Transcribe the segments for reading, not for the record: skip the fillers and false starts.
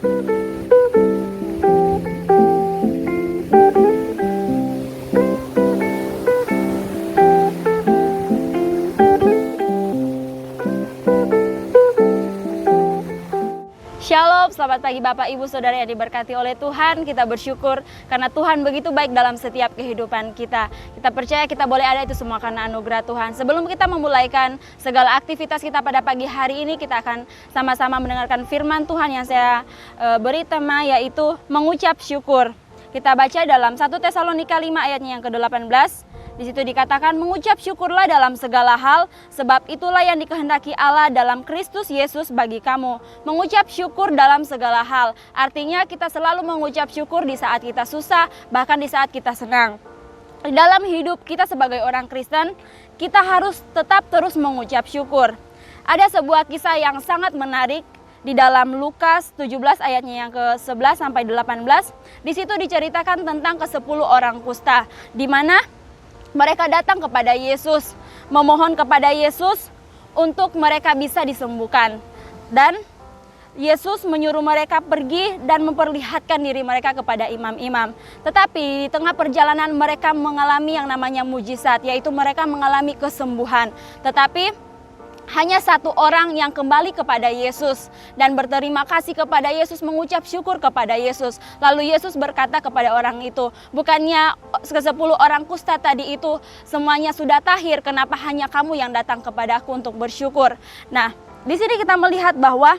Shalom, selamat pagi Bapak Ibu Saudara yang diberkati oleh Tuhan. Kita bersyukur karena Tuhan begitu baik dalam setiap kehidupan kita. Kita percaya kita boleh ada itu semua karena anugerah Tuhan. Sebelum kita memulaikan segala aktivitas kita pada pagi hari ini, kita akan sama-sama mendengarkan firman Tuhan yang saya beri tema, yaitu mengucap syukur. Kita baca dalam 1 Tesalonika 5 ayatnya yang ke-18. Di situ dikatakan, mengucap syukurlah dalam segala hal, sebab itulah yang dikehendaki Allah dalam Kristus Yesus bagi kamu. Mengucap syukur dalam segala hal, artinya kita selalu mengucap syukur di saat kita susah, bahkan di saat kita senang. Dalam hidup kita sebagai orang Kristen, kita harus tetap terus mengucap syukur. Ada sebuah kisah yang sangat menarik di dalam Lukas 17 ayatnya yang ke-11 sampai 18. Di situ diceritakan tentang ke-10 orang kusta, di mana mereka datang kepada Yesus, memohon kepada Yesus untuk mereka bisa disembuhkan. Dan Yesus menyuruh mereka pergi dan memperlihatkan diri mereka kepada imam-imam. Tetapi di tengah perjalanan mereka mengalami yang namanya mujizat, yaitu mereka mengalami kesembuhan. Tetapi hanya satu orang yang kembali kepada Yesus dan berterima kasih kepada Yesus, mengucap syukur kepada Yesus. Lalu Yesus berkata kepada orang itu, bukannya ke-10 orang kusta tadi itu semuanya sudah tahir, kenapa hanya kamu yang datang kepadaku untuk bersyukur? Nah, di sini kita melihat bahwa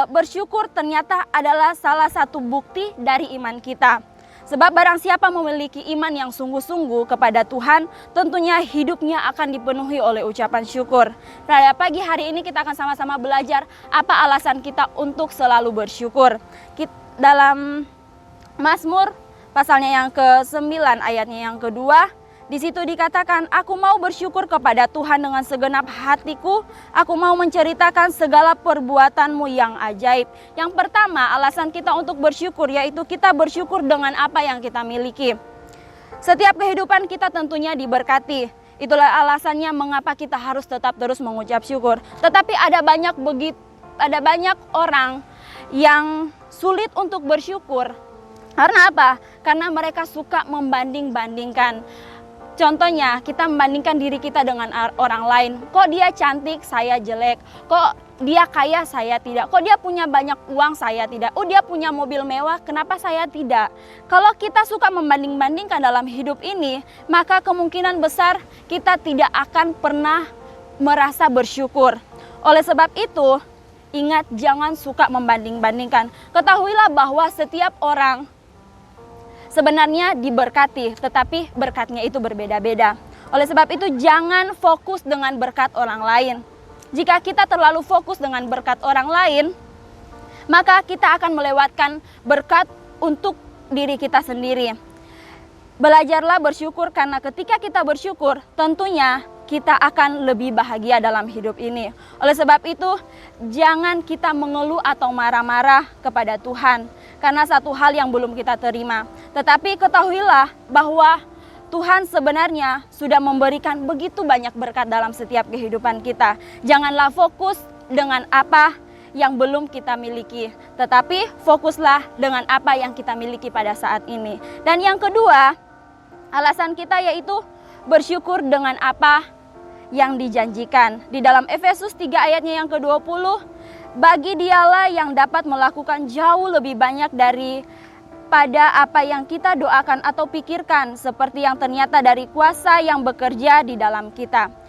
bersyukur ternyata adalah salah satu bukti dari iman kita. Sebab barang siapa memiliki iman yang sungguh-sungguh kepada Tuhan, tentunya hidupnya akan dipenuhi oleh ucapan syukur. Pada pagi hari ini kita akan sama-sama belajar apa alasan kita untuk selalu bersyukur. Dalam Mazmur pasalnya yang ke-9 ayatnya yang kedua, di situ dikatakan, aku mau bersyukur kepada Tuhan dengan segenap hatiku, aku mau menceritakan segala perbuatanmu yang ajaib. Yang pertama, alasan kita untuk bersyukur, yaitu kita bersyukur dengan apa yang kita miliki. Setiap kehidupan kita tentunya diberkati. Itulah alasannya mengapa kita harus tetap terus mengucap syukur. Tetapi ada banyak orang yang sulit untuk bersyukur. Karena apa? Karena mereka suka membanding-bandingkan. Contohnya, kita membandingkan diri kita dengan orang lain. Kok dia cantik, saya jelek. Kok dia kaya, saya tidak. Kok dia punya banyak uang, saya tidak. Oh, dia punya mobil mewah, kenapa saya tidak? Kalau kita suka membanding-bandingkan dalam hidup ini, maka kemungkinan besar kita tidak akan pernah merasa bersyukur. Oleh sebab itu, ingat, jangan suka membanding-bandingkan. Ketahuilah bahwa setiap orang sebenarnya diberkati, tetapi berkatnya itu berbeda-beda. Oleh sebab itu jangan fokus dengan berkat orang lain. Jika kita terlalu fokus dengan berkat orang lain, maka kita akan melewatkan berkat untuk diri kita sendiri. Belajarlah bersyukur, karena ketika kita bersyukur, tentunya kita akan lebih bahagia dalam hidup ini. Oleh sebab itu, jangan kita mengeluh atau marah-marah kepada Tuhan karena satu hal yang belum kita terima. Tetapi ketahuilah bahwa Tuhan sebenarnya sudah memberikan begitu banyak berkat dalam setiap kehidupan kita. Janganlah fokus dengan apa yang belum kita miliki, tetapi fokuslah dengan apa yang kita miliki pada saat ini. Dan yang kedua, alasan kita yaitu bersyukur dengan apa yang dijanjikan. Di dalam Efesus 3 ayatnya yang ke-20, bagi dialah yang dapat melakukan jauh lebih banyak daripada apa yang kita doakan atau pikirkan, seperti yang ternyata dari kuasa yang bekerja di dalam kita.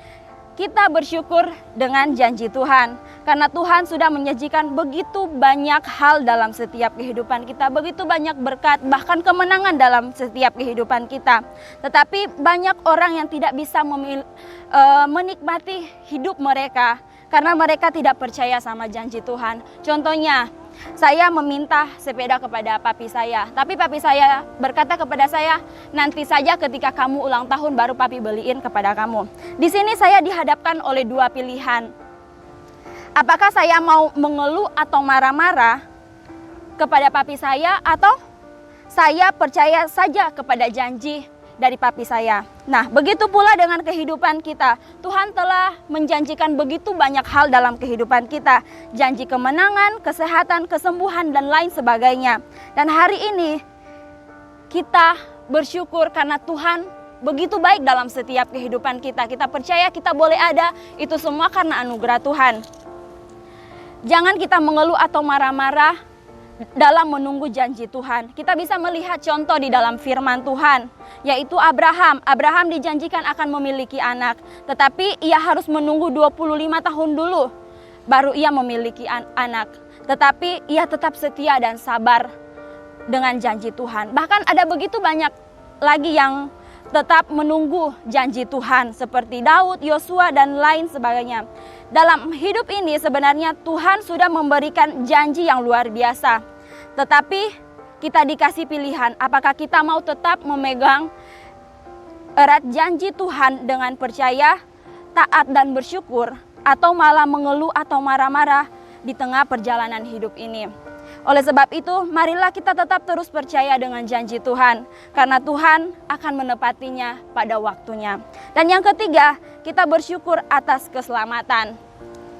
Kita bersyukur dengan janji Tuhan, karena Tuhan sudah menyajikan begitu banyak hal dalam setiap kehidupan kita, begitu banyak berkat, bahkan kemenangan dalam setiap kehidupan kita. Tetapi banyak orang yang tidak bisa menikmati hidup mereka, karena mereka tidak percaya sama janji Tuhan. Contohnya, saya meminta sepeda kepada papi saya, tapi papi saya berkata kepada saya, nanti saja ketika kamu ulang tahun baru papi beliin kepada kamu. Di sini saya dihadapkan oleh dua pilihan. Apakah saya mau mengeluh atau marah-marah kepada papi saya, atau saya percaya saja kepada janji dari papi saya. Nah, begitu pula dengan kehidupan kita. Tuhan telah menjanjikan begitu banyak hal dalam kehidupan kita. Janji kemenangan, kesehatan, kesembuhan, dan lain sebagainya. Dan hari ini kita bersyukur karena Tuhan begitu baik dalam setiap kehidupan kita. Kita percaya kita boleh ada, itu semua karena anugerah Tuhan. Jangan kita mengeluh atau marah-marah dalam menunggu janji Tuhan. Kita bisa melihat contoh di dalam firman Tuhan, yaitu Abraham. Abraham dijanjikan akan memiliki anak, tetapi ia harus menunggu 25 tahun dulu baru ia memiliki anak. Tetapi ia tetap setia dan sabar dengan janji Tuhan. Bahkan ada begitu banyak lagi yang tetap menunggu janji Tuhan seperti Daud, Yosua, dan lain sebagainya. Dalam hidup ini sebenarnya Tuhan sudah memberikan janji yang luar biasa. Tetapi kita dikasih pilihan, apakah kita mau tetap memegang erat janji Tuhan dengan percaya, taat, dan bersyukur, atau malah mengeluh atau marah-marah di tengah perjalanan hidup ini. Oleh sebab itu, marilah kita tetap terus percaya dengan janji Tuhan, karena Tuhan akan menepatinya pada waktunya. Dan yang ketiga, kita bersyukur atas keselamatan.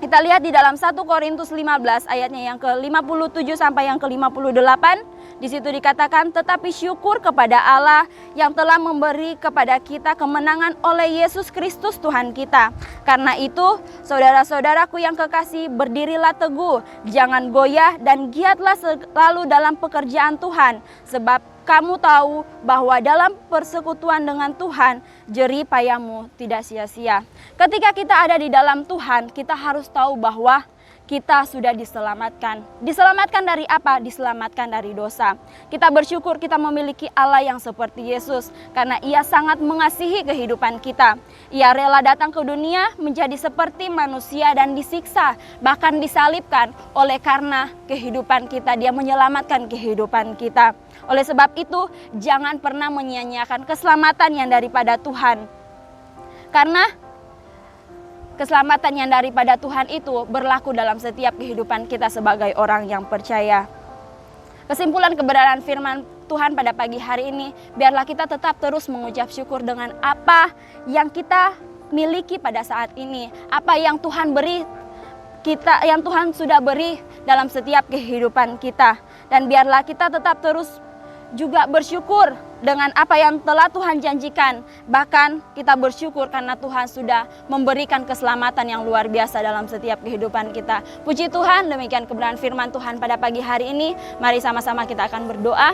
Kita lihat di dalam 1 Korintus 15 ayatnya yang ke-57 sampai yang ke-58. Di situ dikatakan, tetapi syukur kepada Allah yang telah memberi kepada kita kemenangan oleh Yesus Kristus Tuhan kita. Karena itu, saudara-saudaraku yang kekasih, berdirilah teguh, jangan goyah, dan giatlah selalu dalam pekerjaan Tuhan. Sebab kamu tahu bahwa dalam persekutuan dengan Tuhan, jerih payahmu tidak sia-sia. Ketika kita ada di dalam Tuhan, kita harus tahu bahwa kita sudah diselamatkan. Diselamatkan dari apa? Diselamatkan dari dosa. Kita bersyukur kita memiliki Allah yang seperti Yesus, karena Ia sangat mengasihi kehidupan kita. Ia rela datang ke dunia menjadi seperti manusia dan disiksa, bahkan disalibkan. Oleh karena kehidupan kita, Dia menyelamatkan kehidupan kita. Oleh sebab itu, jangan pernah menyia-nyiakan keselamatan yang daripada Tuhan. Karena keselamatan yang daripada Tuhan itu berlaku dalam setiap kehidupan kita sebagai orang yang percaya. Kesimpulan kebenaran firman Tuhan pada pagi hari ini, biarlah kita tetap terus mengucap syukur dengan apa yang kita miliki pada saat ini. Apa yang Tuhan beri kita, yang Tuhan sudah beri dalam setiap kehidupan kita. Dan biarlah kita tetap terus juga bersyukur dengan apa yang telah Tuhan janjikan. Bahkan kita bersyukur karena Tuhan sudah memberikan keselamatan yang luar biasa dalam setiap kehidupan kita. Puji Tuhan, demikian kebenaran firman Tuhan pada pagi hari ini. Mari sama-sama kita akan berdoa.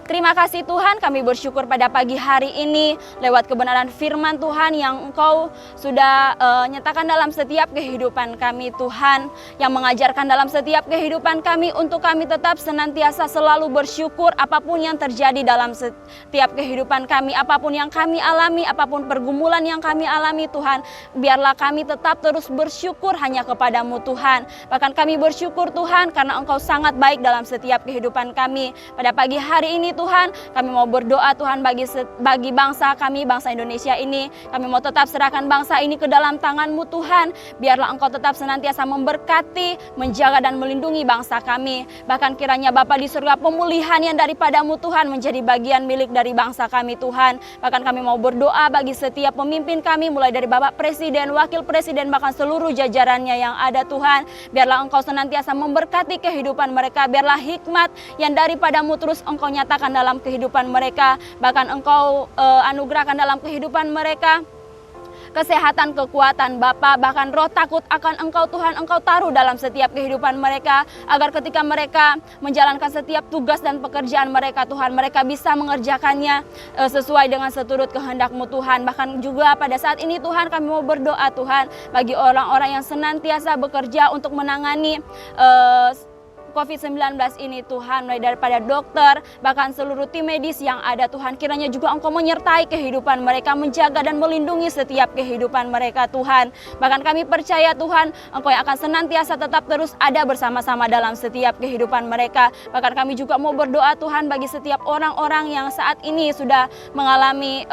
Terima kasih Tuhan, kami bersyukur pada pagi hari ini lewat kebenaran firman Tuhan yang Engkau sudah nyatakan dalam setiap kehidupan kami Tuhan, yang mengajarkan dalam setiap kehidupan kami untuk kami tetap senantiasa selalu bersyukur apapun yang terjadi dalam setiap kehidupan kami, apapun yang kami alami, apapun pergumulan yang kami alami Tuhan, biarlah kami tetap terus bersyukur hanya kepadamu Tuhan. Bahkan kami bersyukur Tuhan karena Engkau sangat baik dalam setiap kehidupan kami. Pada pagi hari ini Tuhan, kami mau berdoa Tuhan bagi bangsa kami, bangsa Indonesia ini. Kami mau tetap serahkan bangsa ini ke dalam tangan-Mu Tuhan. Biarlah Engkau tetap senantiasa memberkati, menjaga dan melindungi bangsa kami. Bahkan kiranya Bapa di surga, pemulihan yang daripada-Mu Tuhan menjadi bagian milik dari bangsa kami Tuhan. Bahkan kami mau berdoa bagi setiap pemimpin kami, mulai dari Bapak Presiden, Wakil Presiden, bahkan seluruh jajarannya yang ada Tuhan. Biarlah Engkau senantiasa memberkati kehidupan mereka. Biarlah hikmat yang daripada-Mu terus Engkau nyatakan dalam kehidupan mereka, bahkan Engkau anugerahkan dalam kehidupan mereka kesehatan, kekuatan Bapa, bahkan roh takut akan Engkau Tuhan, Engkau taruh dalam setiap kehidupan mereka, agar ketika mereka menjalankan setiap tugas dan pekerjaan mereka Tuhan, mereka bisa mengerjakannya sesuai dengan seturut kehendak-Mu Tuhan. Bahkan juga pada saat ini Tuhan, kami mau berdoa Tuhan bagi orang-orang yang senantiasa bekerja untuk menangani COVID-19 ini Tuhan, mulai daripada dokter, bahkan seluruh tim medis yang ada Tuhan, kiranya juga Engkau menyertai kehidupan mereka, menjaga dan melindungi setiap kehidupan mereka Tuhan. Bahkan kami percaya Tuhan, Engkau yang akan senantiasa tetap terus ada bersama-sama dalam setiap kehidupan mereka. Bahkan kami juga mau berdoa Tuhan bagi setiap orang-orang yang saat ini sudah mengalami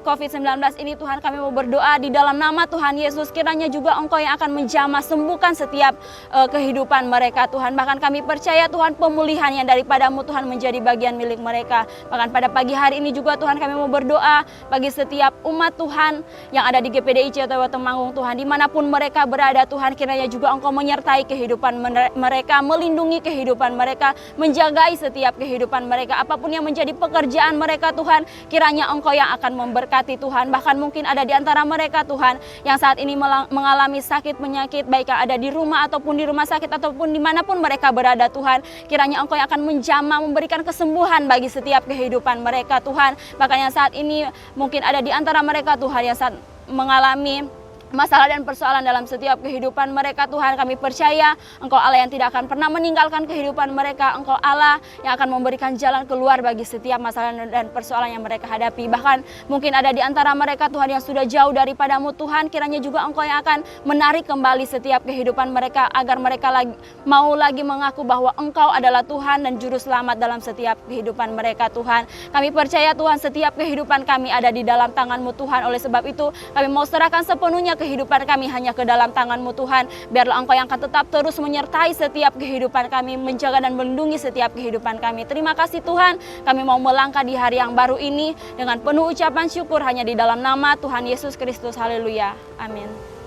COVID-19 ini Tuhan, kami mau berdoa di dalam nama Tuhan Yesus, kiranya juga Engkau yang akan menjamah, sembuhkan setiap kehidupan mereka Tuhan. Bahkan kami percaya Tuhan, pemulihan yang daripadamu Tuhan menjadi bagian milik mereka. Bahkan pada pagi hari ini juga Tuhan, kami mau berdoa bagi setiap umat Tuhan yang ada di GPDI Ciatewa Temanggung Tuhan, dimanapun mereka berada Tuhan, kiranya juga Engkau menyertai kehidupan mereka, melindungi kehidupan mereka, menjagai setiap kehidupan mereka, apapun yang menjadi pekerjaan mereka Tuhan, kiranya Engkau yang akan memberkati Tuhan. Bahkan mungkin ada di antara mereka Tuhan yang saat ini mengalami sakit penyakit, baik yang ada di rumah ataupun di rumah sakit ataupun dimanapun mereka berada Tuhan, kiranya Engkau yang akan menjamah, memberikan kesembuhan bagi setiap kehidupan mereka Tuhan. Bahkan yang saat ini mungkin ada di antara mereka Tuhan yang saat mengalami masalah dan persoalan dalam setiap kehidupan mereka Tuhan, kami percaya Engkau Allah yang tidak akan pernah meninggalkan kehidupan mereka. Engkau Allah yang akan memberikan jalan keluar bagi setiap masalah dan persoalan yang mereka hadapi. Bahkan mungkin ada di antara mereka Tuhan yang sudah jauh daripadamu Tuhan, kiranya juga Engkau yang akan menarik kembali setiap kehidupan mereka, agar mereka mau lagi mengaku bahwa Engkau adalah Tuhan dan Juru Selamat dalam setiap kehidupan mereka Tuhan. Kami percaya Tuhan, setiap kehidupan kami ada di dalam tangan-Mu Tuhan. Oleh sebab itu kami mau serahkan sepenuhnya kehidupan kami hanya ke dalam tangan-Mu Tuhan. Biarlah Engkau yang akan tetap terus menyertai setiap kehidupan kami, menjaga dan melindungi setiap kehidupan kami. Terima kasih Tuhan, kami mau melangkah di hari yang baru ini dengan penuh ucapan syukur hanya di dalam nama Tuhan Yesus Kristus. Haleluya. Amin.